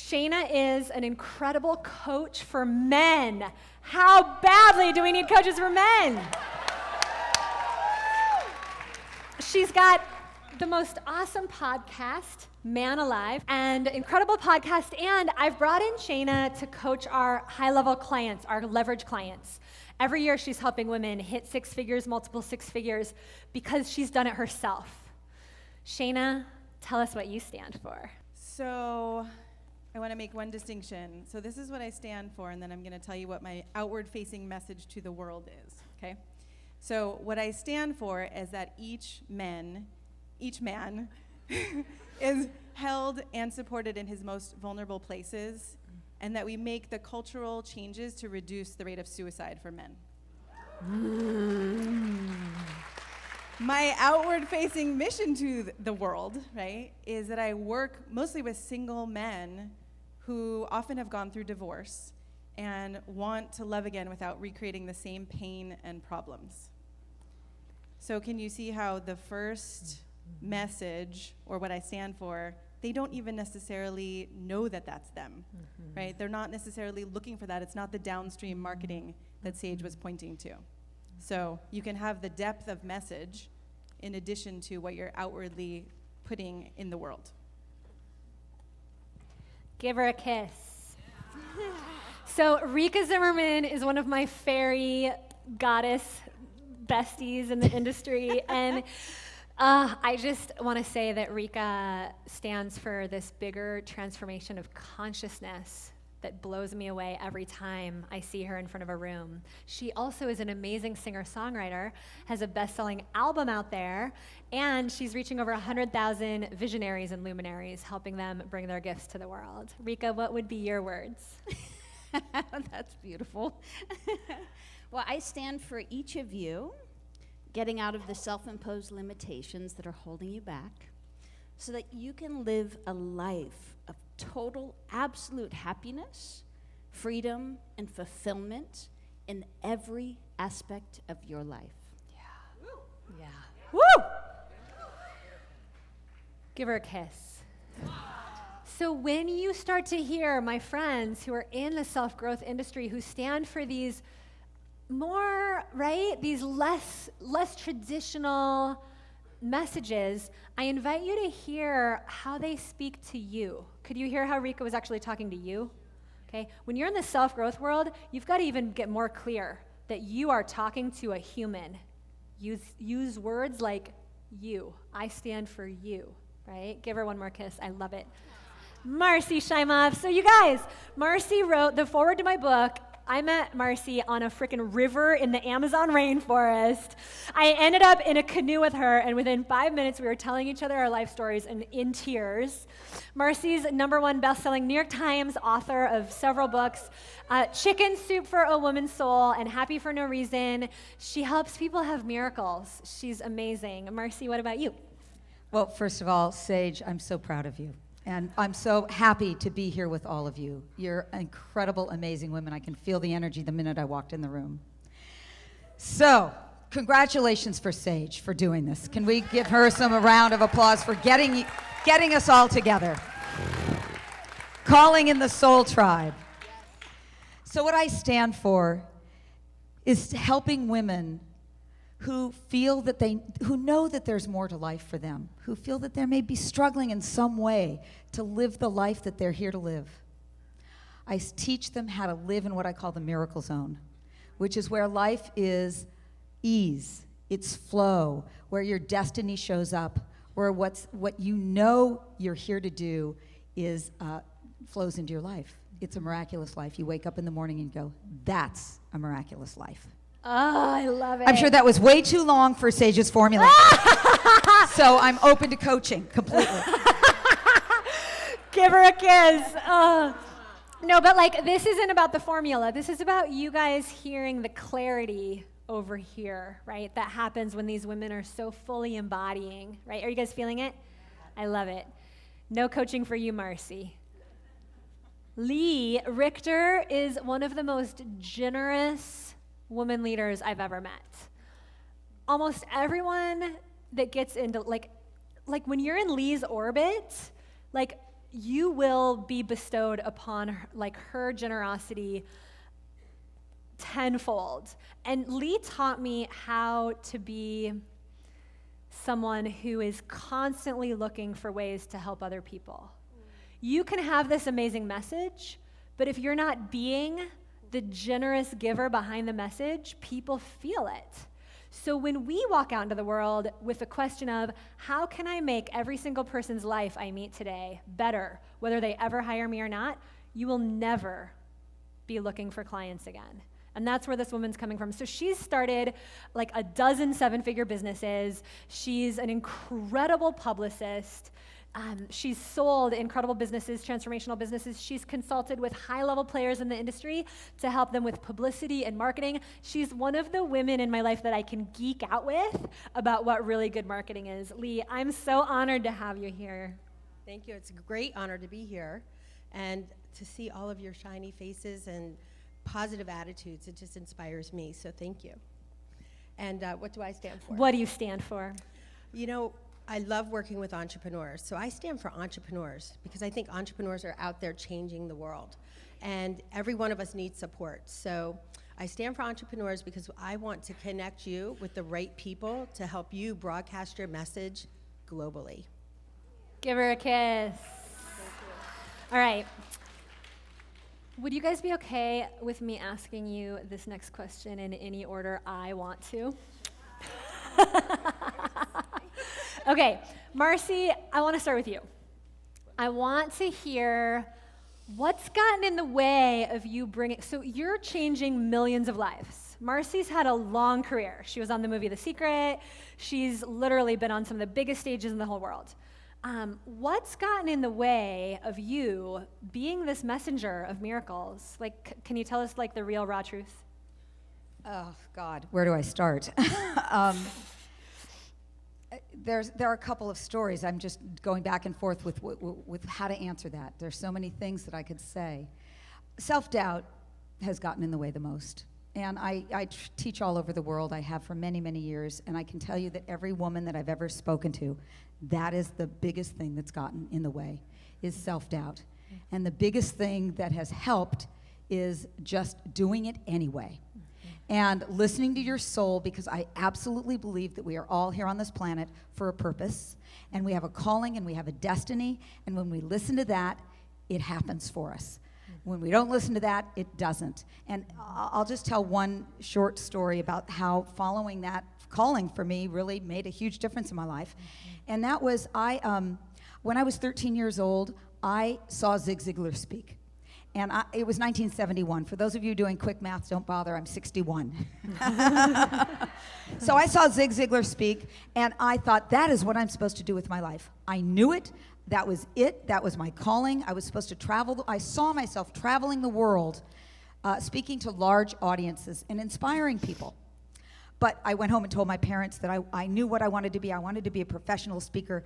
Shana is an incredible coach for men. How badly do we need coaches for men? She's got the most awesome podcast, Man Alive, and incredible podcast, and I've brought in Shana to coach our high-level clients, our leverage clients. Every year she's helping women hit 6 figures, multiple 6 figures, because she's done it herself. Shana, tell us what you stand for. So I want to make one distinction. So this is what I stand for, and then I'm going to tell you what my outward-facing message to the world is, okay? So what I stand for is that each man is held and supported in his most vulnerable places, and that we make the cultural changes to reduce the rate of suicide for men. My outward-facing mission to the world, right, is that I work mostly with single men who often have gone through divorce and want to love again without recreating the same pain and problems. So can you see how the first message, or what I stand for, they don't even necessarily know that that's them, right? They're not necessarily looking for that. It's not the downstream marketing that Sage was pointing to. So you can have the depth of message in addition to what you're outwardly putting in the world. Give her a kiss. So Rikka Zimmerman is one of my fairy goddess besties in the industry, and I just want to say that Rikka stands for this bigger transformation of consciousness that blows me away every time I see her in front of a room. She also is an amazing singer-songwriter, has a best-selling album out there, and she's reaching over 100,000 visionaries and luminaries, helping them bring their gifts to the world. Rikka, what would be your words? That's beautiful. Well, I stand for each of you getting out of the self-imposed limitations that are holding you back so that you can live a life of total, absolute happiness, freedom, and fulfillment in every aspect of your life. Yeah. Woo! Give her a kiss. So when you start to hear my friends who are in the self-growth industry who stand for these more, right, these less traditional messages, I invite you to hear how they speak to you. Could you hear how Rikka was actually talking to you? Okay, when you're in the self-growth world, you've got to even get more clear that you are talking to a human. Use words like you. I stand for you, right? Give her one more kiss. I love it. Marci Shimoff. So you guys, Marci wrote the foreword to my book. I met Marci on a freaking river in the Amazon rainforest. I ended up in a canoe with her, and within 5 minutes, we were telling each other our life stories and in tears. Marci's #1 best-selling New York Times author of several books, Chicken Soup for a Woman's Soul and Happy for No Reason. She helps people have miracles. She's amazing. Marci, what about you? Well, first of all, Sage, I'm so proud of you. And I'm so happy to be here with all of you. You're incredible, amazing women. I can feel the energy the minute I walked in the room. So, congratulations for Sage for doing this. Can we give her a round of applause for getting us all together? Calling in the Soul Tribe. So what I stand for is helping women who feel that who know that there's more to life for them, who feel that they may be struggling in some way to live the life that they're here to live. I teach them how to live in what I call the miracle zone, which is where life is ease, it's flow, where your destiny shows up, where what you know you're here to do is flows into your life. It's a miraculous life. You wake up in the morning and go, that's a miraculous life. Oh, I love it. I'm sure that was way too long for Sage's formula. So I'm open to coaching completely. Give her a kiss. No, but like, this isn't about the formula. This is about you guys hearing the clarity over here, right? That happens when these women are so fully embodying, right? Are you guys feeling it? I love it. No coaching for you, Marci. Lee Richter is one of the most generous woman leaders I've ever met. Almost everyone that gets into, like when you're in Lee's orbit, like you will be bestowed upon her, like her generosity tenfold. And Lee taught me how to be someone who is constantly looking for ways to help other people. You can have this amazing message, but if you're not being the generous giver behind the message, people feel it. So when we walk out into the world with the question of, how can I make every single person's life I meet today better, whether they ever hire me or not, you will never be looking for clients again. And that's where this woman's coming from. So she's started like a dozen seven-figure businesses. She's an incredible publicist. She's sold incredible businesses, transformational businesses. She's consulted with high-level players in the industry to help them with publicity and marketing. She's one of the women in my life that I can geek out with about what really good marketing is. Lee, I'm so honored to have you here. Thank you. It's a great honor to be here and to see all of your shiny faces and positive attitudes. It just inspires me, so thank you. And what do I stand for? What do you stand for? You know, I love working with entrepreneurs, so I stand for entrepreneurs because I think entrepreneurs are out there changing the world, and every one of us needs support. So I stand for entrepreneurs because I want to connect you with the right people to help you broadcast your message globally. Give her a kiss. All right. Would you guys be okay with me asking you this next question in any order I want to? Okay, Marci, I want to start with you. I want to hear what's gotten in the way of you bringing, so you're changing millions of lives. Marci's had a long career. She was on the movie The Secret. She's literally been on some of the biggest stages in the whole world. What's gotten in the way of you being this messenger of miracles? Like, can you tell us like the real raw truth? Oh, God, where do I start? There are a couple of stories. I'm just going back and forth with how to answer that. There's so many things that I could say. Self-doubt has gotten in the way the most. And I teach all over the world. I have for many, many years. And I can tell you that every woman that I've ever spoken to, that is the biggest thing that's gotten in the way, is self-doubt. And the biggest thing that has helped is just doing it anyway. And listening to your soul, because I absolutely believe that we are all here on this planet for a purpose, and we have a calling and we have a destiny, and when we listen to that, it happens for us. When we don't listen to that, it doesn't. And I'll just tell one short story about how following that calling for me really made a huge difference in my life. And that was, when I was 13 years old, I saw Zig Ziglar speak. And it was 1971. For those of you doing quick math, don't bother, I'm 61. So I saw Zig Ziglar speak, and I thought, that is what I'm supposed to do with my life. I knew it. That was it. That was my calling. I was supposed to travel. I saw myself traveling the world, speaking to large audiences and inspiring people. But I went home and told my parents that I knew what I wanted to be. I wanted to be a professional speaker.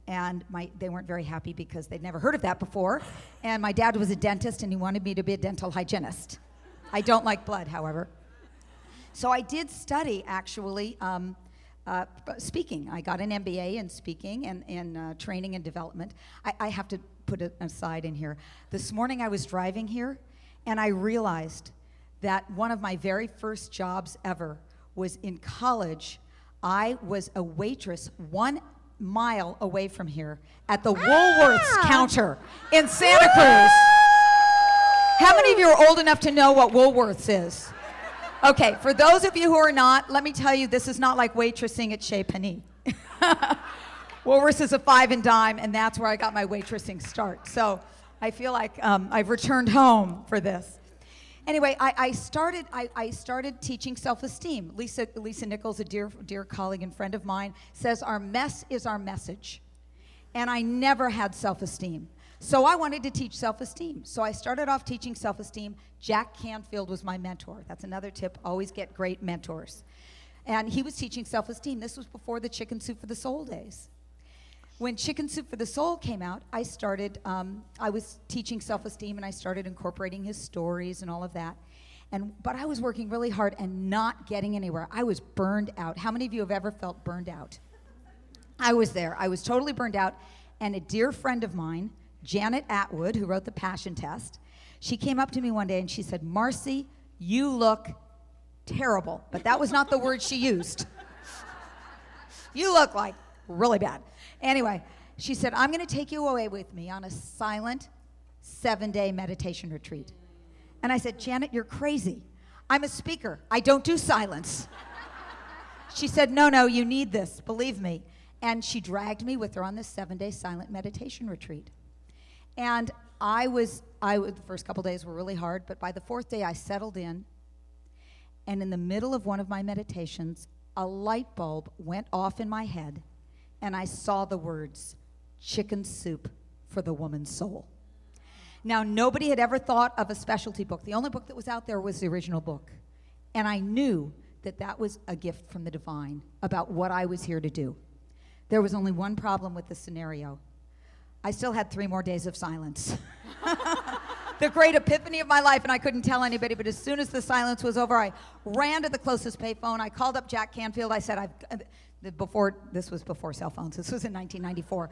And they weren't very happy because they'd never heard of that before. And my dad was a dentist, and he wanted me to be a dental hygienist. I don't like blood, however. So I did study, actually, speaking. I got an MBA in speaking and in training and development. I have to put an aside in here. This morning I was driving here, and I realized that one of my very first jobs ever was in college. I was a waitress 1 mile away from here at the Woolworths counter in Santa Cruz. How many of you are old enough to know what Woolworths is? Okay, for those of you who are not, let me tell you, this is not like waitressing at Chez Panisse. Woolworths is a 5 and dime, and that's where I got my waitressing start. So I feel like I've returned home for this. Anyway, I started teaching self-esteem. Lisa Nichols, a dear colleague and friend of mine, says our mess is our message. And I never had self-esteem. So I wanted to teach self-esteem. So I started off teaching self-esteem. Jack Canfield was my mentor. That's another tip, always get great mentors. And he was teaching self-esteem. This was before the Chicken Soup for the Soul days. When Chicken Soup for the Soul came out, I was teaching self-esteem, and I started incorporating his stories and all of that. But I was working really hard and not getting anywhere. I was burned out. How many of you have ever felt burned out? I was there. I was totally burned out. And a dear friend of mine Janet Atwood, who wrote The Passion Test. She came up to me one day and she said, Marci, you look terrible. But that was not the word she used. You look like really bad. Anyway, she said, I'm going to take you away with me on a silent 7-day meditation retreat. And I said, Janet, you're crazy. I'm a speaker. I don't do silence. She said, no, you need this. Believe me. And she dragged me with her on this 7-day silent meditation retreat. And the first couple days were really hard, but by the 4th day I settled in. And in the middle of one of my meditations, a light bulb went off in my head, and I saw the words, chicken soup for the woman's soul. Now, nobody had ever thought of a specialty book. The only book that was out there was the original book. And I knew that that was a gift from the divine about what I was here to do. There was only one problem with the scenario. I still had 3 more days of silence. The great epiphany of my life, and I couldn't tell anybody, but as soon as the silence was over, I ran to the closest payphone. I called up Jack Canfield. I said, this was before cell phones. This was in 1994.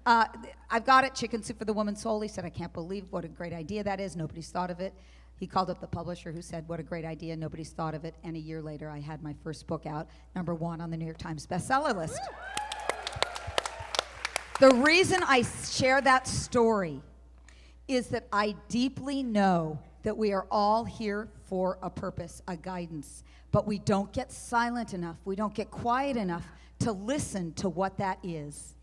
I've got it, chicken soup for the woman's soul. He said, I can't believe what a great idea that is. Nobody's thought of it. He called up the publisher who said, what a great idea. Nobody's thought of it. And a year later, I had my first book out, #1 on the New York Times bestseller list. The reason I share that story is that I deeply know that we are all here for a purpose, a guidance, but we don't get silent enough, we don't get quiet enough to listen to what that is.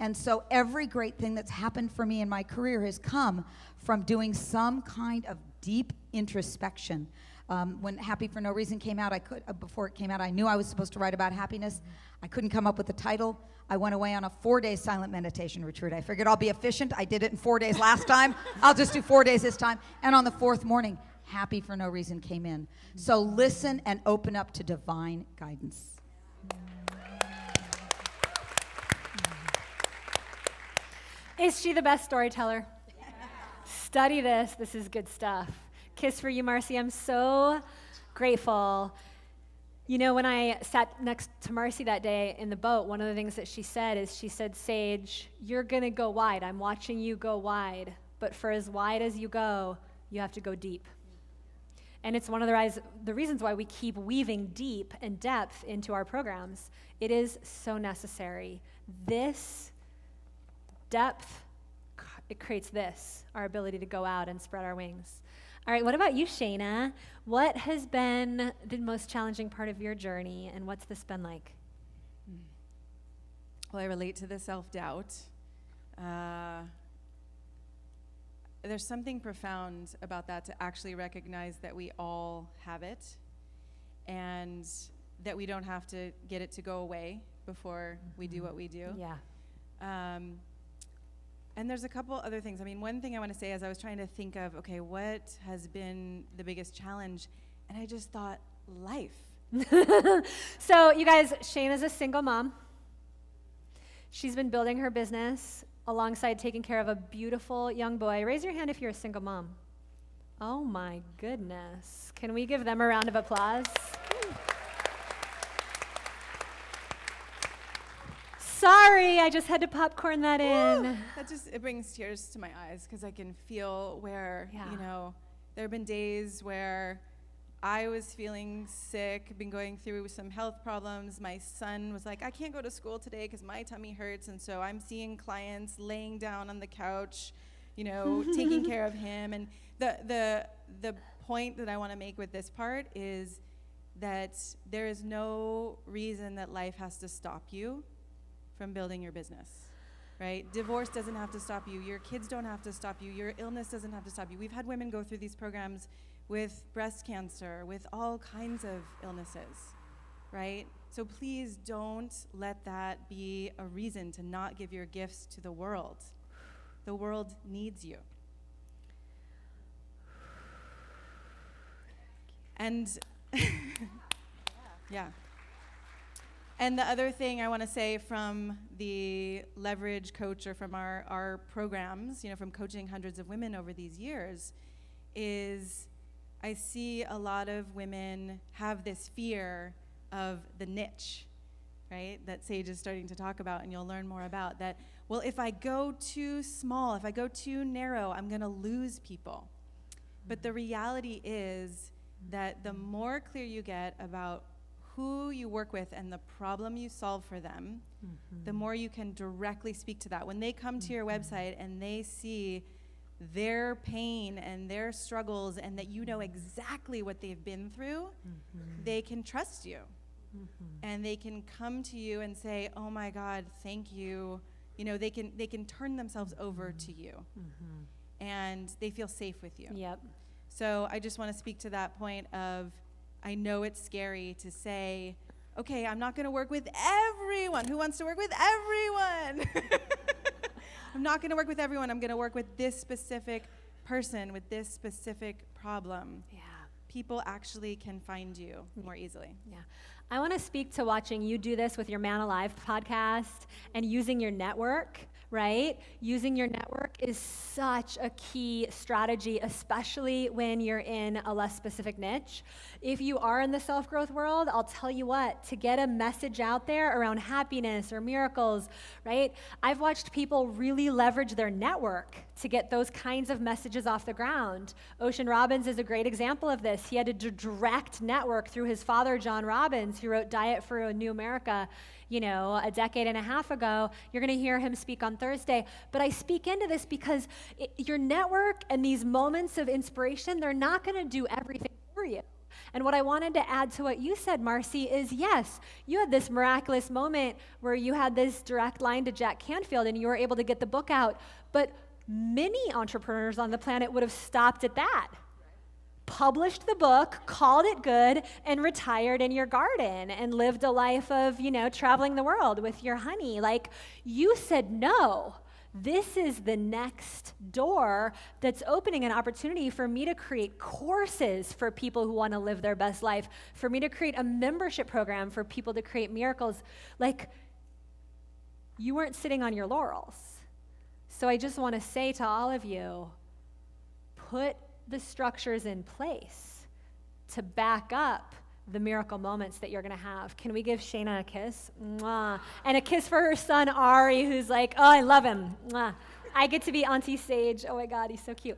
And so every great thing that's happened for me in my career has come from doing some kind of deep introspection. When Happy for No Reason came out, before it came out, I knew I was supposed to write about happiness. I couldn't come up with a title. I went away on a 4-day silent meditation retreat. I figured I'll be efficient. I did it in 4 days last time. I'll just do 4 days this time. And on the 4th morning, Happy for No Reason came in. So listen and open up to divine guidance. Is she the best storyteller? Study this. This is good stuff. Kiss for you, Marci. I'm so grateful. You know, when I sat next to Marci that day in the boat, one of the things that she said, Sage, you're going to go wide. I'm watching you go wide. But for as wide as you go, you have to go deep. And it's one of the reasons why we keep weaving deep and depth into our programs. It is so necessary. This depth, it creates our ability to go out and spread our wings. All right, what about you, Shana? What has been the most challenging part of your journey, and what's this been like? Well, I relate to the self-doubt. There's something profound about that, to actually recognize that we all have it and that we don't have to get it to go away before we do what we do. Yeah. And there's a couple other things. I mean, one thing I want to say is I was trying to think of, okay, what has been the biggest challenge? And I just thought, life. So you guys, Shana's a single mom. She's been building her business alongside taking care of a beautiful young boy. Raise your hand if you're a single mom. Oh my goodness. Can we give them a round of applause? Sorry, I just had to popcorn that in. It brings tears to my eyes because I can feel where, there have been days where I was feeling sick, been going through some health problems. My son was like, I can't go to school today because my tummy hurts. And so I'm seeing clients laying down on the couch, taking care of him. And the point that I want to make with this part is that there is no reason that life has to stop you from building your business, right? Divorce doesn't have to stop you. Your kids don't have to stop you. Your illness doesn't have to stop you. We've had women go through these programs with breast cancer, with all kinds of illnesses, right? So please don't let that be a reason to not give your gifts to the world. The world needs you. And yeah. And the other thing I want to say from the Leverage Coach, or from our programs, from coaching hundreds of women over these years, is I see a lot of women have this fear of the niche, right, that Sage is starting to talk about, and you'll learn more about, that well, if I go too small, if I go too narrow, I'm going to lose people. But the reality is that the more clear you get about who you work with and the problem you solve for them, the more you can directly speak to that. When they come to your website and they see their pain and their struggles and that you know exactly what they've been through, they can trust you. And they can come to you and say, oh my God, thank you. You know, they can turn themselves over to you. And they feel safe with you. Yep. So I just want to speak to that point of, I know it's scary to say, okay, I'm not going to work with everyone. Who wants to work with everyone? I'm not going to work with everyone. I'm going to work with this specific person with this specific problem. Yeah. People actually can find you more easily. Yeah. I want to speak to watching you do this with your Man Alive podcast and using your network, right? Using your network is such a key strategy, especially when you're in a less specific niche. If you are in the self-growth world, I'll tell you what, to get a message out there around happiness or miracles, right? I've watched people really leverage their network to get those kinds of messages off the ground. Ocean Robbins is a great example of this. He had a direct network through his father, John Robbins, who wrote Diet for a New America, you know, a decade and a half ago. You're going to hear him speak on Thursday. But I speak into this because your network and these moments of inspiration, they're not going to do everything for you. And what I wanted to add to what you said, Marci, is yes, you had this miraculous moment where you had this direct line to Jack Canfield and you were able to get the book out. But many entrepreneurs on the planet would have stopped at that. Published the book, called it good, and retired in your garden and lived a life of, you know, traveling the world with your honey. Like, you said no. This is the next door that's opening an opportunity for me to create courses for people who want to live their best life, for me to create a membership program for people to create miracles. Like, you weren't sitting on your laurels. So I just want to say to all of you, put the structures in place to back up the miracle moments that you're going to have. Can we give Shana a kiss? Mwah. And a kiss for her son, Ari, who's like, oh, I love him. Mwah. I get to be Auntie Sage. Oh, my God, he's so cute.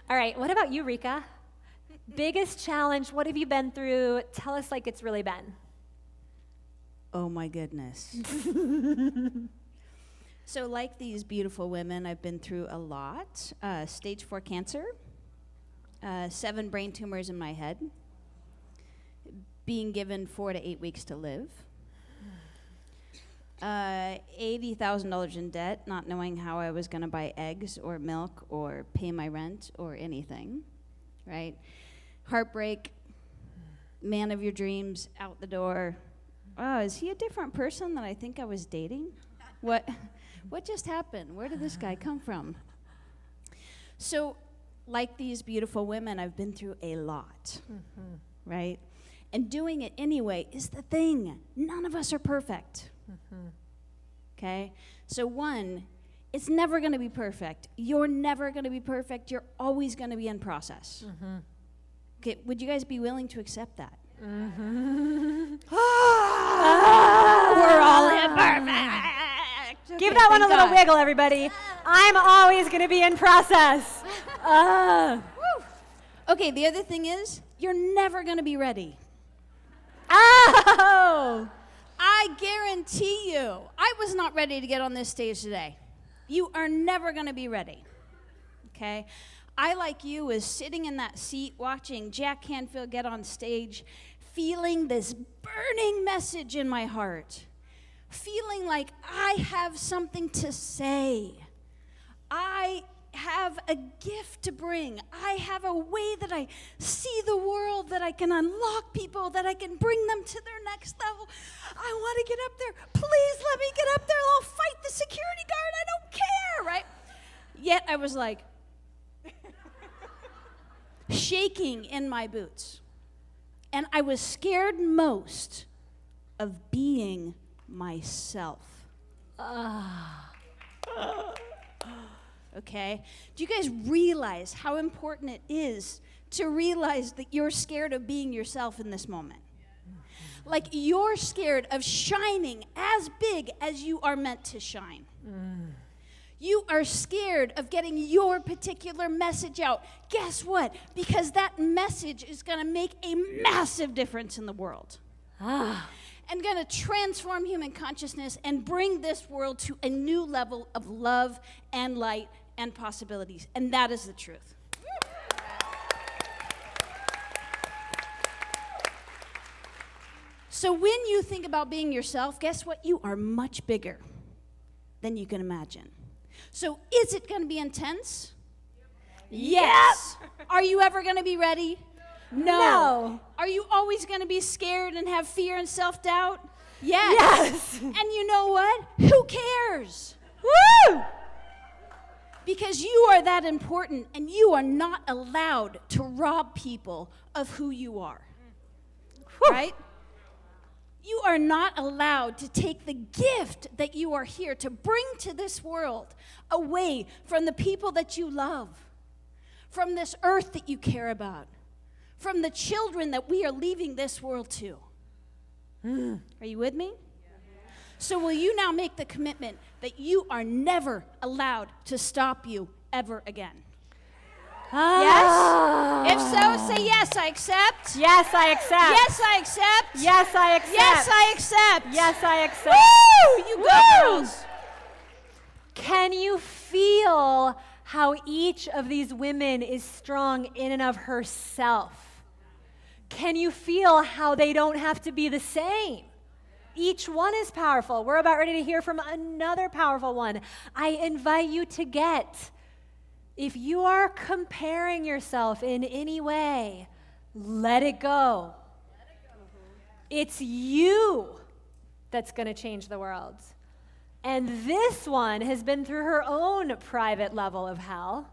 All right, what about you, Rikka? Biggest challenge, what have you been through? Tell us like it's really been. Oh, my goodness. So like these beautiful women, I've been through a lot. Stage 4 cancer, 7 brain tumors in my head, being given 4 to 8 weeks to live, $80,000 in debt, not knowing how I was going to buy eggs or milk or pay my rent or anything, right? Heartbreak, man of your dreams, out the door. Oh, is he a different person than I think I was dating? What just happened? Where did this guy come from? So, like these beautiful women, I've been through a lot, right? And doing it anyway is the thing. None of us are perfect, okay? So one, it's never going to be perfect. You're never going to be perfect. You're always going to be in process. Okay, would you guys be willing to accept that? We're all imperfect. Give that one a little wiggle, everybody. I'm always going to be in process. Okay, the other thing is, you're never going to be ready. Oh! I guarantee you, I was not ready to get on this stage today. You are never going to be ready, okay? I, like you, was sitting in that seat watching Jack Canfield get on stage, feeling this burning message in my heart, feeling like I have something to say. I have a gift to bring. I have a way that I see the world, that I can unlock people, that I can bring them to their next level. I want to get up there. Please let me get up there. I'll fight the security guard. I don't care, right? Yet I was like shaking in my boots. And I was scared most of being myself. Okay? Do you guys realize how important it is to realize that you're scared of being yourself in this moment? Like you're scared of shining as big as you are meant to shine. You are scared of getting your particular message out. Guess what? Because that message is going to make a massive difference in the world. And going to transform human consciousness and bring this world to a new level of love and light and possibilities. And that is the truth. So when you think about being yourself, guess what? You are much bigger than you can imagine. So is it going to be intense? Yes. Are you ever going to be ready? No. Are you always going to be scared and have fear and self-doubt? Yes. And you know what? Who cares? Woo! Because you are that important, and you are not allowed to rob people of who you are. Right? You are not allowed to take the gift that you are here to bring to this world away from the people that you love, from this earth that you care about, from the children that we are leaving this world to. Are you with me? So will you now make the commitment that you are never allowed to stop you ever again? Yes? If so, say yes, I accept. Yes, I accept. Yes, I accept. Yes, I accept. Yes, I accept. Yes, I accept. Woo! You go, girls. Can you feel how each of these women is strong in and of herself? Can you feel how they don't have to be the same? Each one is powerful. We're about ready to hear from another powerful one. I invite you to get, if you are comparing yourself in any way, let it go. It's you that's going to change the world. And this one has been through her own private level of hell.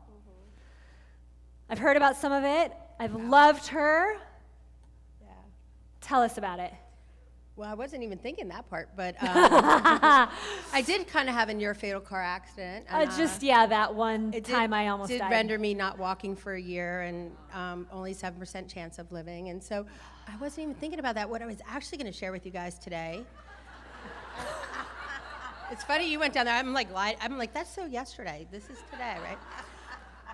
I've heard about some of it. I've loved her. Yeah. Tell us about it. Well, I wasn't even thinking that part, but I did kind of have a near-fatal car accident. And, that one time I almost died. It did died. render me not walking for a year and only 7% chance of living. And so I wasn't even thinking about that. What I was actually going to share with you guys today. It's funny you went down there. I'm like, that's so yesterday. This is today, right?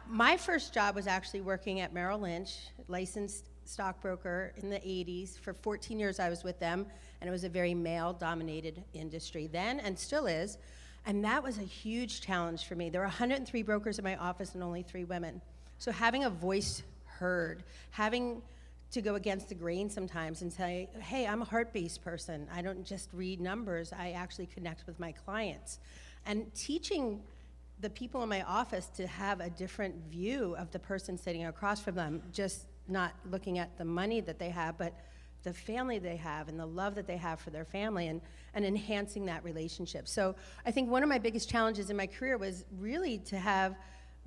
My first job was actually working at Merrill Lynch, licensed stockbroker in the 80s. For 14 years I was with them, and it was a very male-dominated industry then and still is. And that was a huge challenge for me. There were 103 brokers in my office and only 3 women. So having a voice heard, having to go against the grain sometimes and say, hey, I'm a heart-based person. I don't just read numbers. I actually connect with my clients. And teaching the people in my office to have a different view of the person sitting across from them, just not looking at the money that they have, but the family they have and the love that they have for their family, and enhancing that relationship. So I think one of my biggest challenges in my career was really to have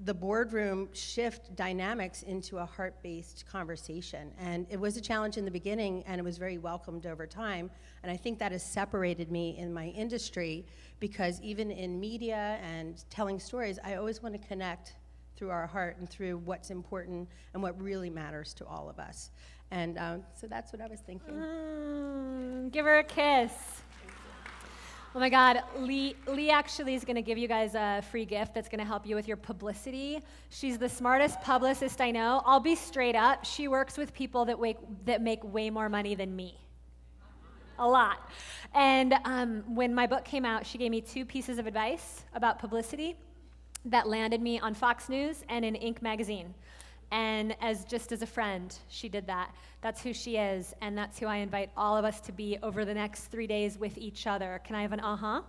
the boardroom shift dynamics into a heart-based conversation. And it was a challenge in the beginning, and it was very welcomed over time. And I think that has separated me in my industry, because even in media and telling stories, I always want to connect through our heart and through what's important and what really matters to all of us. And so that's what I was thinking. Give her a kiss. Oh my God, Lee actually is going to give you guys a free gift that's going to help you with your publicity. She's the smartest publicist I know. I'll be straight up. She works with people that make way more money than me. A lot. And when my book came out, she gave me 2 pieces of advice about publicity that landed me on Fox News and in Inc. magazine. And as a friend, she did that. That's who she is, and that's who I invite all of us to be over the next 3 days with each other. Can I have an uh-huh?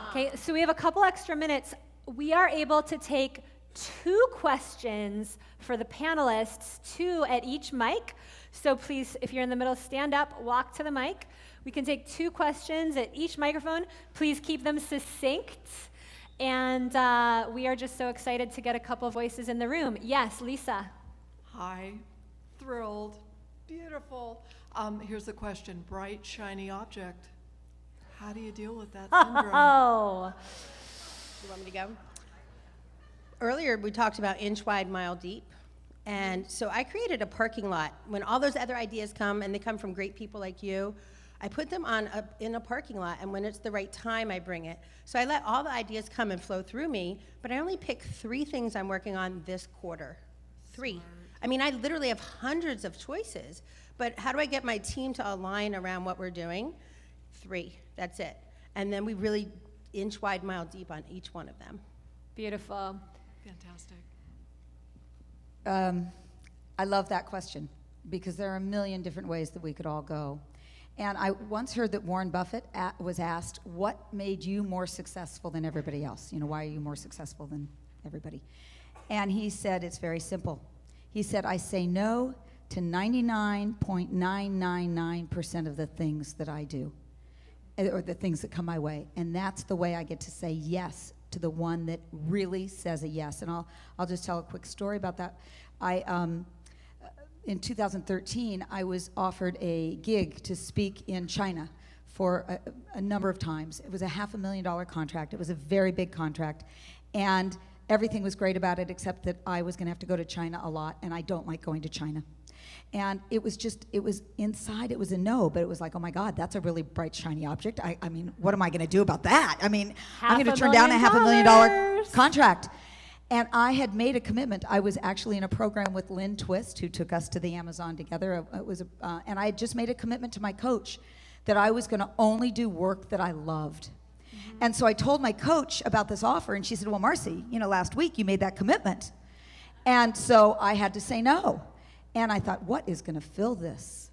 Okay, so we have a couple extra minutes. We are able to take 2 questions for the panelists, 2 at each mic. So please, if you're in the middle, stand up, walk to the mic. We can take 2 questions at each microphone. Please keep them succinct. And we are just so excited to get a couple voices in the room. Yes, Lisa. Hi, thrilled, beautiful. Here's the question: bright, shiny object. How do you deal with that syndrome? Oh. You want me to go? Earlier, we talked about inch wide, mile deep. And so I created a parking lot. When all those other ideas come, and they come from great people like you, I put them in a parking lot, and when it's the right time, I bring it. So I let all the ideas come and flow through me, but I only pick 3 things I'm working on this quarter. 3. I mean, I literally have hundreds of choices, but how do I get my team to align around what we're doing? 3, that's it. And then we really inch wide, mile deep on each one of them. Beautiful. Fantastic. I love that question because there are a million different ways that we could all go. And I once heard that Warren Buffett was asked, what made you more successful than everybody else? You know, why are you more successful than everybody? And he said, it's very simple. He said, I say no to 99.999% of the things that I do, or the things that come my way. And that's the way I get to say yes to the one that really says a yes. And I'll just tell a quick story about that. In 2013, I was offered a gig to speak in China for a number of times. It was a $500,000 contract. It was a very big contract. And everything was great about it, except that I was gonna have to go to China a lot, and I don't like going to China. And it was inside, it was a no, but it was like, oh my God, that's a really bright, shiny object. I mean, what am I gonna do about that? I mean, I'm gonna turn down a $500,000 contract. And I had made a commitment. I was actually in a program with Lynn Twist, who took us to the Amazon together. And I had just made a commitment to my coach that I was gonna only do work that I loved. Mm-hmm. And so I told my coach about this offer, and she said, well, Marci, you know, last week you made that commitment. And so I had to say no. And I thought, what is gonna fill this?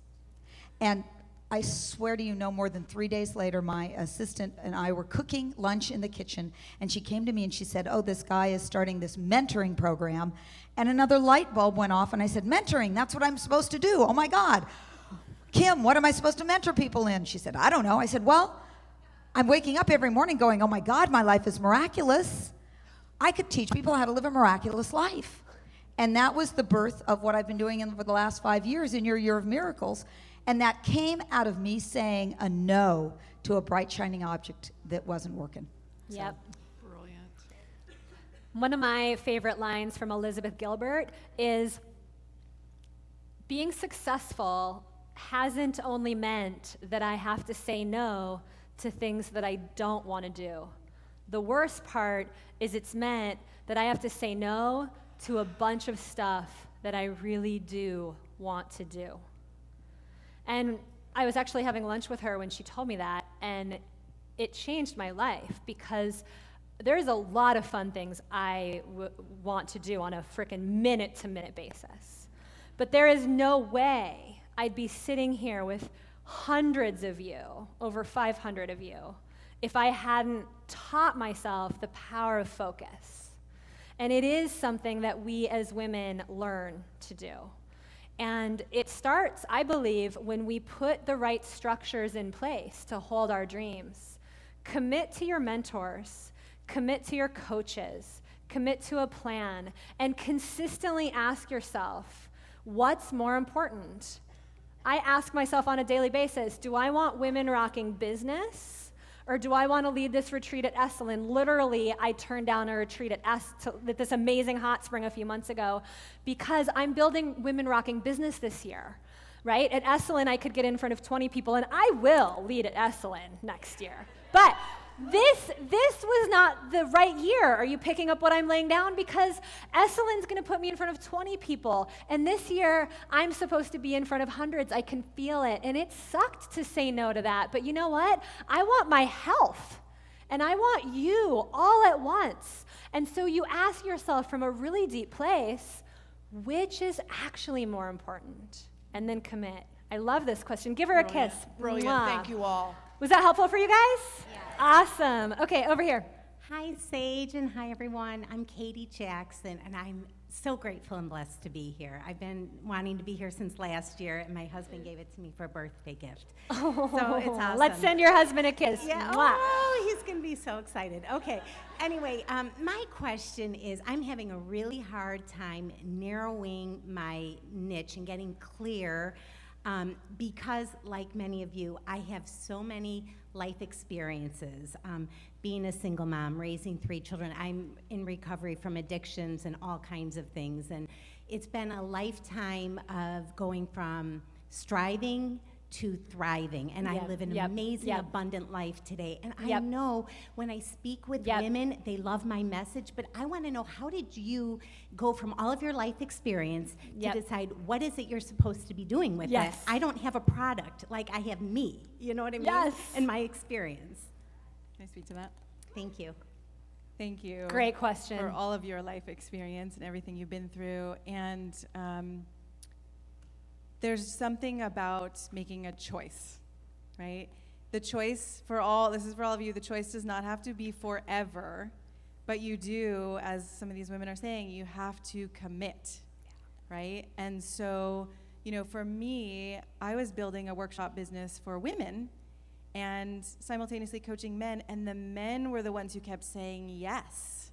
And I swear to you, no more than 3 days later, my assistant and I were cooking lunch in the kitchen, and she came to me and she said, oh, this guy is starting this mentoring program. And another light bulb went off, and I said, mentoring, that's what I'm supposed to do. Oh my God. Kim, what am I supposed to mentor people in? She said, I don't know. I said, well, I'm waking up every morning going, oh my God, my life is miraculous. I could teach people how to live a miraculous life. And that was the birth of what I've been doing for the last 5 years in your Year of Miracles. And that came out of me saying a no to a bright, shining object that wasn't working. So. Yep. Brilliant. One of my favorite lines from Elizabeth Gilbert is, being successful hasn't only meant that I have to say no to things that I don't want to do. The worst part is it's meant that I have to say no to a bunch of stuff that I really do want to do. And I was actually having lunch with her when she told me that, and it changed my life because there's a lot of fun things I want to do on a frickin' minute-to-minute basis. But there is no way I'd be sitting here with hundreds of you, over 500 of you, if I hadn't taught myself the power of focus. And it is something that we as women learn to do. And it starts, I believe, when we put the right structures in place to hold our dreams. Commit to your mentors, commit to your coaches, commit to a plan, and consistently ask yourself, what's more important? I ask myself on a daily basis, do I want women rocking business? Or do I want to lead this retreat at Esalen? Literally, I turned down a retreat at this amazing hot spring a few months ago because I'm building Women Rocking Business this year, right? At Esalen, I could get in front of 20 people, and I will lead at Esalen next year. But this was not the right year. Are you picking up what I'm laying down? Because Esselen's going to put me in front of 20 people, and this year I'm supposed to be in front of hundreds. I can feel it, and it sucked to say no to that. But you know what? I want my health, and I want you all at once. And so you ask yourself from a really deep place, which is actually more important? And then commit. I love this question. Give her a kiss. Brilliant. Mwah. Thank you all. Was that helpful for you guys? Yes. Awesome. Okay, over here. Hi, Sage, and hi, everyone. I'm Katie Jackson, and I'm so grateful and blessed to be here. I've been wanting to be here since last year, and my husband gave it to me for a birthday gift. Oh, so it's awesome. Let's send your husband a kiss. Yeah. Mwah. Oh, he's going to be so excited. Okay. Anyway, my question is, I'm having a really hard time narrowing my niche and getting clear because, like many of you, I have so many life experiences. Being a single mom, raising 3 children, I'm in recovery from addictions and all kinds of things. And it's been a lifetime of going from striving to thriving. And I live an amazing, abundant life today. And I know when I speak with women, they love my message, but I want to know, how did you go from all of your life experience to decide what is it you're supposed to be doing with it? I don't have a product, like I have me, you know what I mean? And my experience. Can I speak to that? Thank you. Thank you. Great question. For all of your life experience and everything you've been through. And there's something about making a choice, right? The choice this is for all of you, the choice does not have to be forever, but you do, as some of these women are saying, you have to commit, right? And so, for me, I was building a workshop business for women and simultaneously coaching men, and the men were the ones who kept saying yes,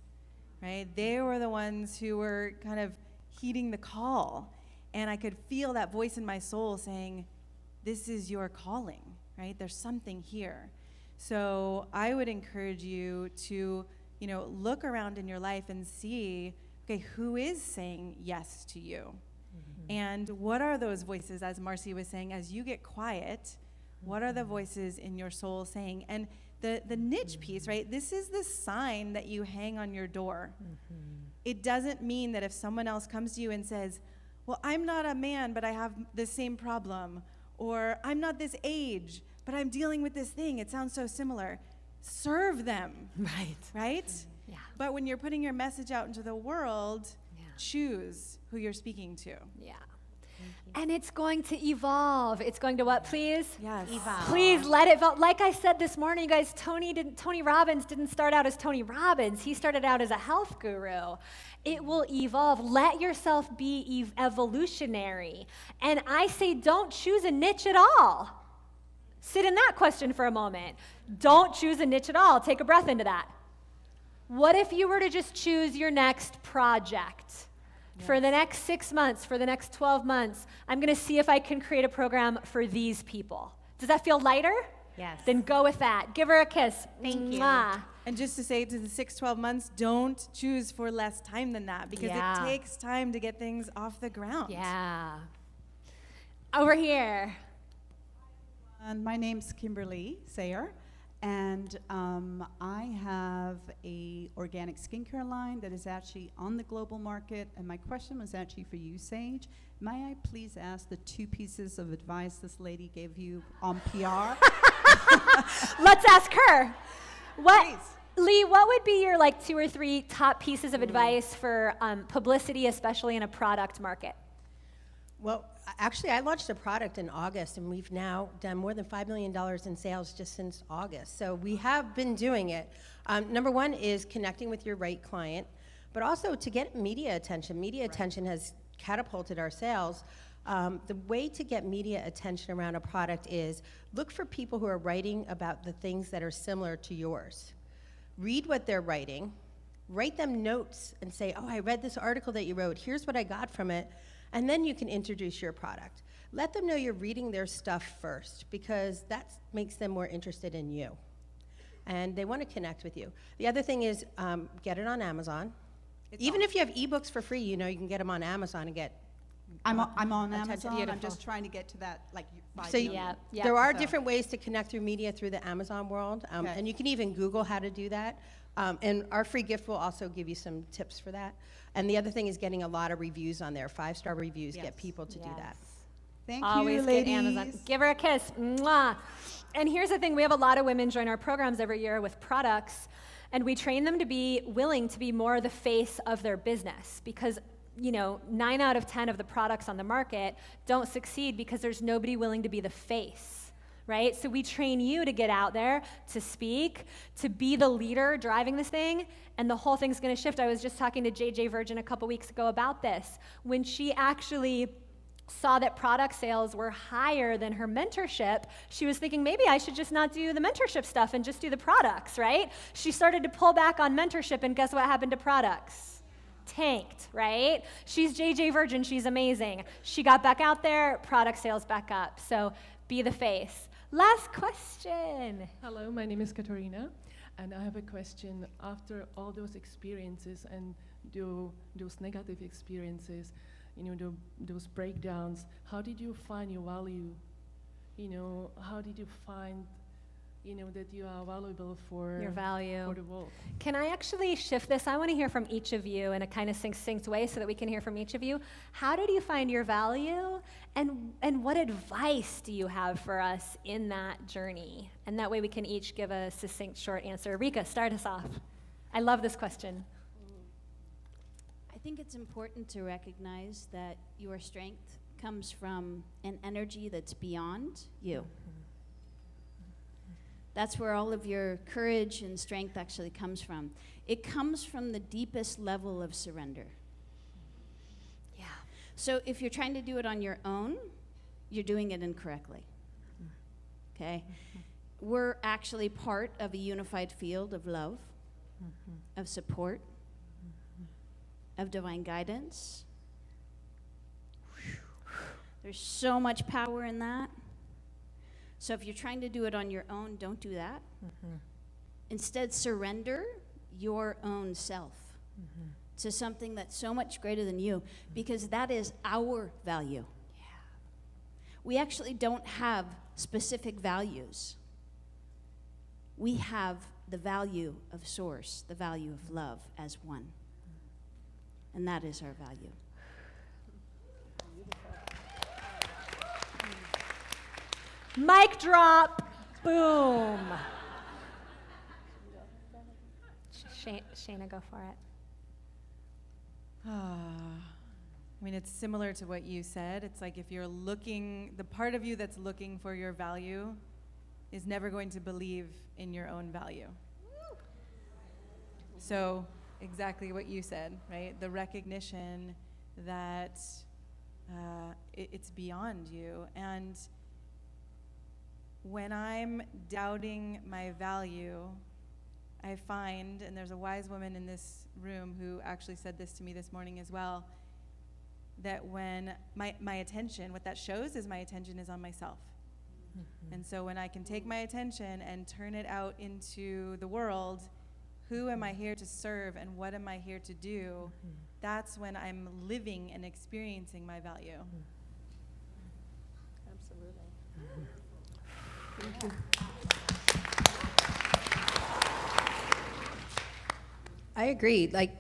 right? They were the ones who were kind of heeding the call, and I could feel that voice in my soul saying, this is your calling, right? There's something here. So I would encourage you to, look around in your life and see, okay, who is saying yes to you? And what are those voices, as Marci was saying, as you get quiet, what are the voices in your soul saying? And the niche piece, right? This is the sign that you hang on your door. It doesn't mean that if someone else comes to you and says, well, I'm not a man, but I have the same problem. Or I'm not this age, but I'm dealing with this thing. It sounds so similar. Serve them. Right? Yeah. But when you're putting your message out into the world, choose who you're speaking to. Yeah. And it's going to evolve. It's going to what, please? Yes. Evolve. Please let it evolve. Like I said this morning, you guys, Tony Robbins didn't start out as Tony Robbins. He started out as a health guru. It will evolve. Let yourself be evolutionary. And I say don't choose a niche at all. Sit in that question for a moment. Don't choose a niche at all. Take a breath into that. What if you were to just choose your next project? For the next 6 months, for the next 12 months, I'm going to see if I can create a program for these people. Does that feel lighter? Yes. Then go with that. Give her a kiss. Thank you. Mwah. And just to say, to the 6-12 months, don't choose for less time than that, because it takes time to get things off the ground. Yeah. Over here. And my name's Kimberly Sayer, and I have a organic skincare line that is actually on the global market. And my question was actually for you, Sage. May I please ask the 2 pieces of advice this lady gave you on PR? Let's ask her. Please. Lee, what would be your 2 or 3 top pieces of advice for publicity, especially in a product market? Well, actually, I launched a product in August, and we've now done more than $5 million in sales just since August. So we have been doing it. Number one is connecting with your right client, but also to get media attention. Media attention has catapulted our sales. The way to get media attention around a product is look for people who are writing about the things that are similar to yours. Read what they're writing, write them notes and say, oh, I read this article that you wrote, here's what I got from it, and then you can introduce your product. Let them know you're reading their stuff first, because that makes them more interested in you. And they want to connect with you. The other thing is get it on Amazon. Even if you have ebooks for free, you can get them on Amazon and get I'm on attention. Amazon. Beautiful. I'm just trying to get to that, 5 So million. there are different ways to connect through media through the Amazon world, Okay. and you can even Google how to do that. And our free gift will also give you some tips for that. And the other thing is getting a lot of reviews on there. 5-star reviews get people to do that. Thank Always you, ladies. get Amazon. Give her a kiss. Mwah. And here's the thing. We have a lot of women join our programs every year with products, and we train them to be willing to be more the face of their business, because 9 out of 10 of the products on the market don't succeed because there's nobody willing to be the face, right? So we train you to get out there, to speak, to be the leader driving this thing, and the whole thing's going to shift. I was just talking to JJ Virgin a couple weeks ago about this. When she actually saw that product sales were higher than her mentorship, she was thinking, maybe I should just not do the mentorship stuff and just do the products, right? She started to pull back on mentorship, and guess what happened to products? Tanked, right? She's JJ Virgin, she's amazing. She got back out there, product sales back up. So be the face. Last question. Hello, my name is Katarina, and I have a question. After all those experiences and those negative experiences, those breakdowns, how did you find your value how did you find, that you are valuable for Your value. for the world? Can I actually shift this? I want to hear from each of you in a kind of succinct way so that we can hear from each of you. How did you find your value, and what advice do you have for us in that journey? And that way we can each give a succinct, short answer. Rikka, start us off. I love this question. I think it's important to recognize that your strength comes from an energy that's beyond you. That's where all of your courage and strength actually comes from. It comes from the deepest level of surrender. Yeah. So if you're trying to do it on your own, you're doing it incorrectly. Okay? We're actually part of a unified field of love, of support, of divine guidance. There's so much power in that. So if you're trying to do it on your own, don't do that. Instead, surrender your own self to something that's so much greater than you, because that is our value. We actually don't have specific values. We have the value of source, the value of love as one. And that is our value. Mic drop. Boom. Shana, go for it. I mean, it's similar to what you said. It's like if you're looking, the part of you that's looking for your value is never going to believe in your own value. So exactly what you said, right? The recognition that it's beyond you. And when I'm doubting my value, I find, and there's a wise woman in this room who actually said this to me this morning as well, that when my attention, what that shows is my attention is on myself. And so when I can take my attention and turn it out into the world, who am I here to serve and what am I here to do? That's when I'm living and experiencing my value. Absolutely. Thank you. I agree. Like,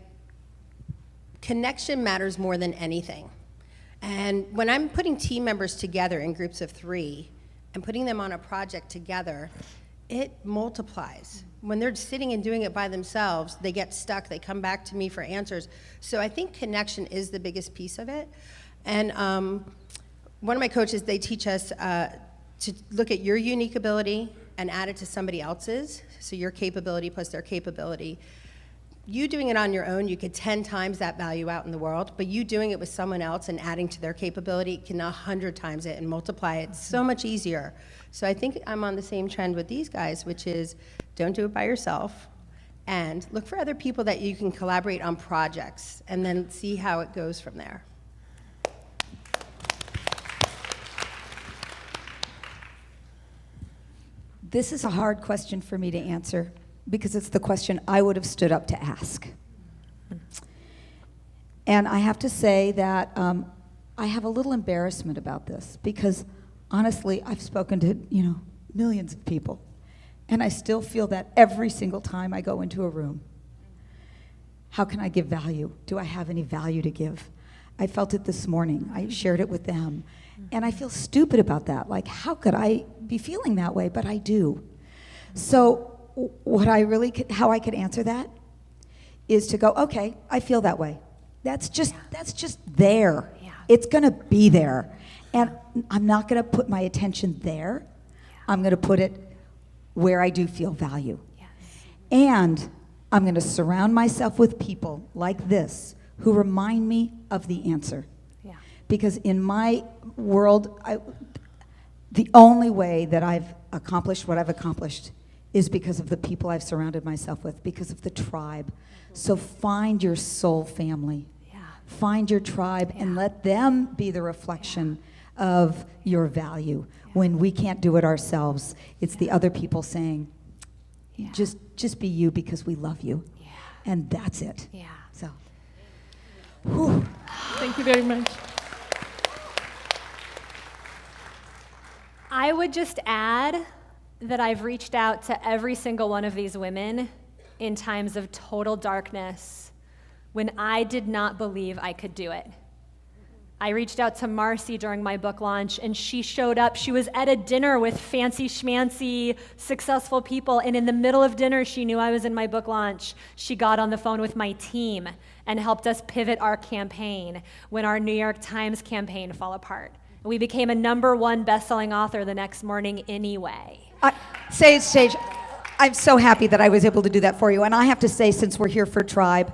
connection matters more than anything. And when I'm putting team members together in groups of 3 and putting them on a project together, it multiplies. When they're sitting and doing it by themselves, they get stuck, they come back to me for answers. So I think connection is the biggest piece of it. And one of my coaches, they teach us to look at your unique ability and add it to somebody else's. So your capability plus their capability. You doing it on your own, you could 10 times that value out in the world, but you doing it with someone else and adding to their capability can 100 times it and multiply it so much easier. So I think I'm on the same trend with these guys, which is don't do it by yourself and look for other people that you can collaborate on projects and then see how it goes from there. This is a hard question for me to answer because it's the question I would have stood up to ask. And I have to say that I have a little embarrassment about this because honestly, I've spoken to, millions of people, and I still feel that every single time I go into a room. How can I give value? Do I have any value to give? I felt it this morning. I shared it with them. And I feel stupid about that. Like, how could I be feeling that way? But I do. So how I could answer that is to go, okay, I feel that way. That's just there. Yeah. It's going to be there. And I'm not going to put my attention there. I'm going to put it where I do feel value. Yes. And I'm going to surround myself with people like this who remind me of the answer. Yeah. Because in my world, the only way that I've accomplished what I've accomplished is because of the people I've surrounded myself with, because of the tribe. So find your soul family. Yeah. Find your tribe and let them be the reflection of your value. When we can't do it ourselves, it's the other people saying, just be you because we love you. Yeah. And that's it. Yeah. So, Thank you very much. I would just add that I've reached out to every single one of these women in times of total darkness when I did not believe I could do it. I reached out to Marci during my book launch, and she showed up. She was at a dinner with fancy schmancy, successful people, and in the middle of dinner, she knew I was in my book launch. She got on the phone with my team and helped us pivot our campaign when our New York Times campaign fell apart. We became a #1 best-selling author the next morning anyway. Sage, I'm so happy that I was able to do that for you. And I have to say, since we're here for Tribe,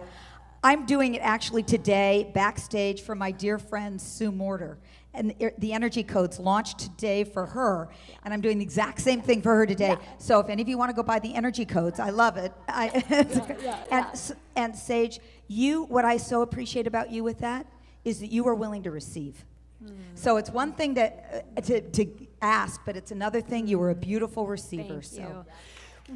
I'm doing it actually today, backstage, for my dear friend Sue Mortar. And the Energy Codes launched today for her. And I'm doing the exact same thing for her today. Yeah. So if any of you want to go buy the Energy Codes, I love it. And Sage, what I so appreciate about you with that is that you are willing to receive. So it's one thing to ask, but it's another thing. You were a beautiful receiver. Thank you.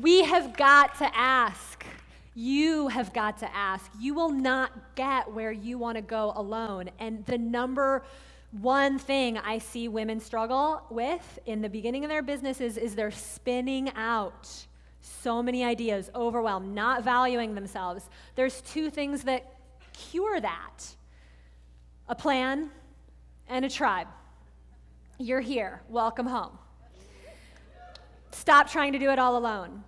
We have got to ask. You have got to ask. You will not get where you want to go alone. And the #1 thing I see women struggle with in the beginning of their businesses is they're spinning out so many ideas, overwhelmed, not valuing themselves. There's 2 things that cure that: a plan and a tribe. You're here. Welcome home. Stop trying to do it all alone.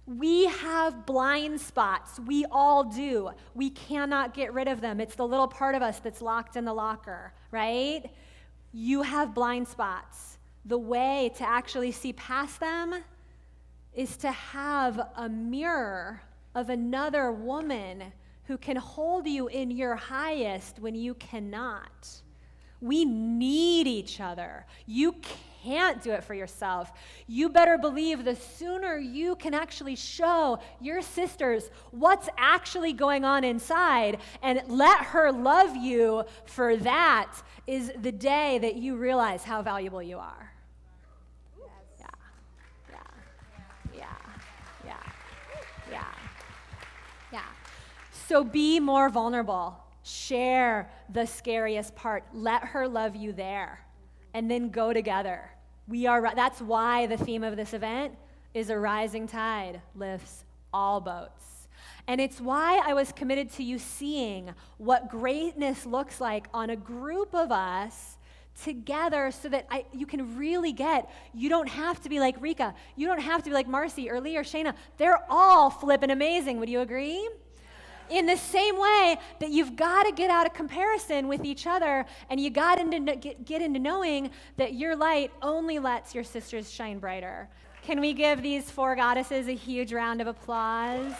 We have blind spots. We all do. We cannot get rid of them. It's the little part of us that's locked in the locker, right? You have blind spots. The way to actually see past them is to have a mirror of another woman who can hold you in your highest when you cannot. We need each other. You can't do it for yourself. You better believe the sooner you can actually show your sisters what's actually going on inside and let her love you for that is the day that you realize how valuable you are. Yeah. So be more vulnerable. Share the scariest part. Let her love you there. And then go together. That's why the theme of this event is a rising tide lifts all boats. And it's why I was committed to you seeing what greatness looks like on a group of us together so that you can really you don't have to be like Rikka. You don't have to be like Marci or Lee or Shana. They're all flippin' amazing. Would you agree? In the same way that you've got to get out of comparison with each other and you got to get into knowing that your light only lets your sisters shine brighter. Can we give these 4 goddesses a huge round of applause?